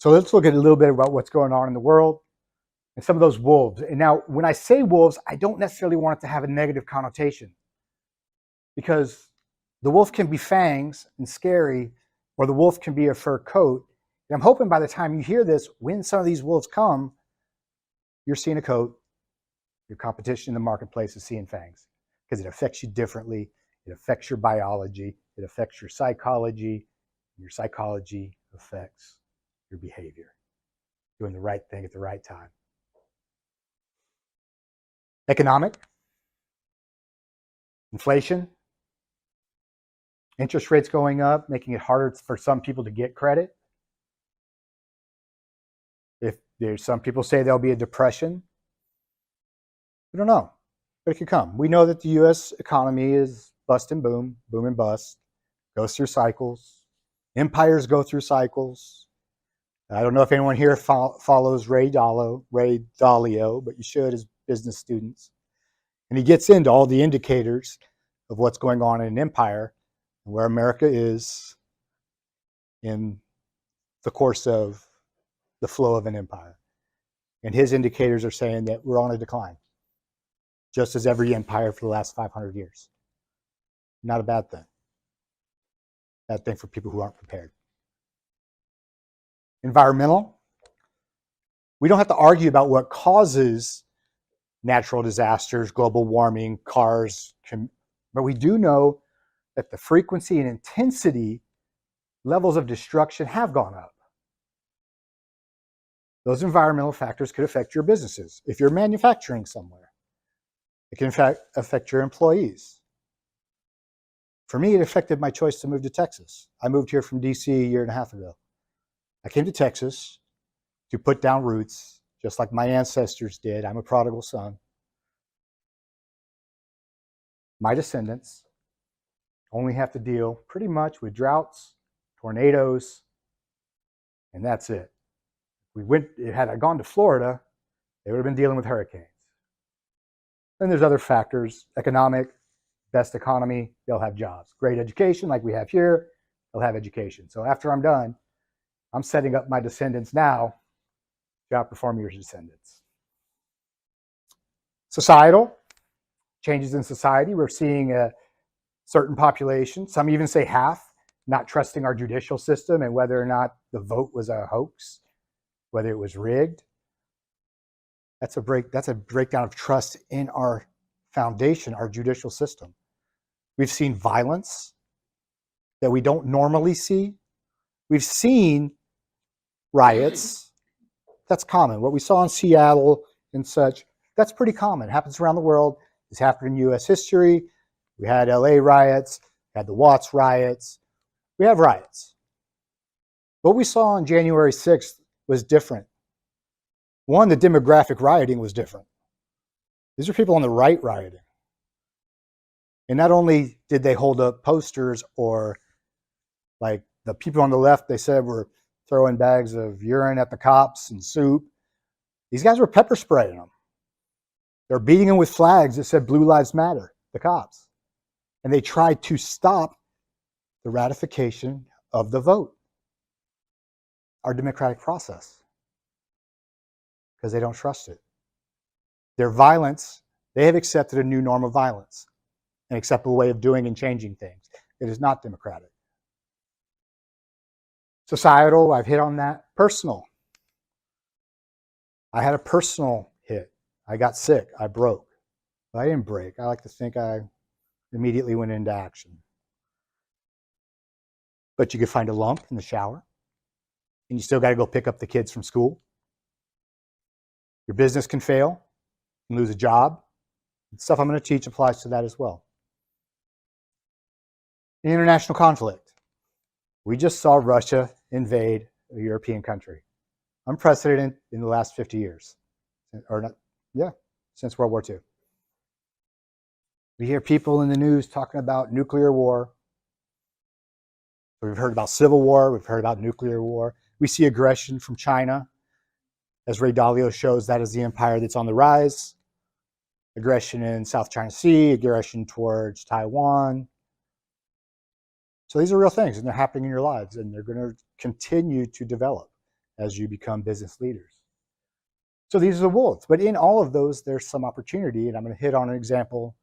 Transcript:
So let's look at a little bit about what's going on in the world and some of those wolves. And now, when I say wolves, I don't necessarily want it to have a negative connotation, because the wolf can be fangs and scary, or the wolf can be a fur coat. And I'm hoping by the time you hear this, when some of these wolves come, you're seeing a coat. Your competition in the marketplace is seeing fangs, because it affects you differently. It affects your biology. It affects your psychology. Your psychology affects your behavior. Doing the right thing at the right time. Economic, inflation, interest rates going up, making it harder for some people to get credit. If there's some people say there'll be a depression, we don't know, but it could come. We know that the U.S. economy is bust and boom, boom and bust, goes through cycles. Empires go through cycles. I don't know if anyone here follows Ray Dalio, but you should as business students. And he gets into all the indicators of what's going on in an empire and where America is in the course of the flow of an empire. And his indicators are saying that we're on a decline, just as every empire for the last 500 years. Not a bad thing. Bad thing for people who aren't prepared. Environmental. We don't have to argue about what causes natural disasters, global warming, cars, but we do know that the frequency and intensity levels of destruction have gone up. Those environmental factors could affect your businesses. If you're manufacturing somewhere, it can in fact affect your employees. For me, it affected my choice to move to Texas. I moved here from DC a year and a half ago. I came to Texas to put down roots, just like my ancestors did. I'm a prodigal son. My descendants only have to deal pretty much with droughts, tornadoes, and that's it. Had I gone to Florida, they would have been dealing with hurricanes. Then there's other factors, economic, best economy, they'll have jobs. Great education, like we have here, they'll have education. So after I'm done, I'm setting up my descendants now to outperform your descendants. Societal, changes in society. We're seeing a certain population, some even say half, not trusting our judicial system and whether or not the vote was a hoax, whether it was rigged. That's a breakdown of trust in our foundation, our judicial system. We've seen violence that we don't normally see. We've seen riots. That's common. What we saw in Seattle and such, that's pretty common. It happens around the world. It's happened in U.S. history. We had LA riots, we had the Watts riots. We have riots. What we saw on January 6th was different. One, the demographic rioting was different. These are people on the right rioting. And not only did they hold up posters, or like the people on the left, they said were throwing bags of urine at the cops and soup. These guys were pepper spraying them. They're beating them with flags that said Blue Lives Matter, the cops. And they tried to stop the ratification of the vote, our democratic process, because they don't trust it. Their violence, they have accepted a new norm of violence, an acceptable way of doing and changing things. It is not democratic. Societal, I've hit on that. Personal. I had a personal hit. I got sick. I broke. But I didn't break. I like to think I immediately went into action. But you could find a lump in the shower, and you still got to go pick up the kids from school. Your business can fail. You can lose a job. The stuff I'm going to teach applies to that as well. International conflict. We just saw Russia invade a European country. Unprecedented in the last 50 years. Since World War II. We hear people in the news talking about nuclear war. We've heard about civil war. We've heard about nuclear war. We see aggression from China. As Ray Dalio shows, that is the empire that's on the rise. Aggression in South China Sea, aggression towards Taiwan. So these are real things, and they're happening in your lives, and they're going to continue to develop as you become business leaders. So these are the wolves, but in all of those, there's some opportunity, and I'm going to hit on an example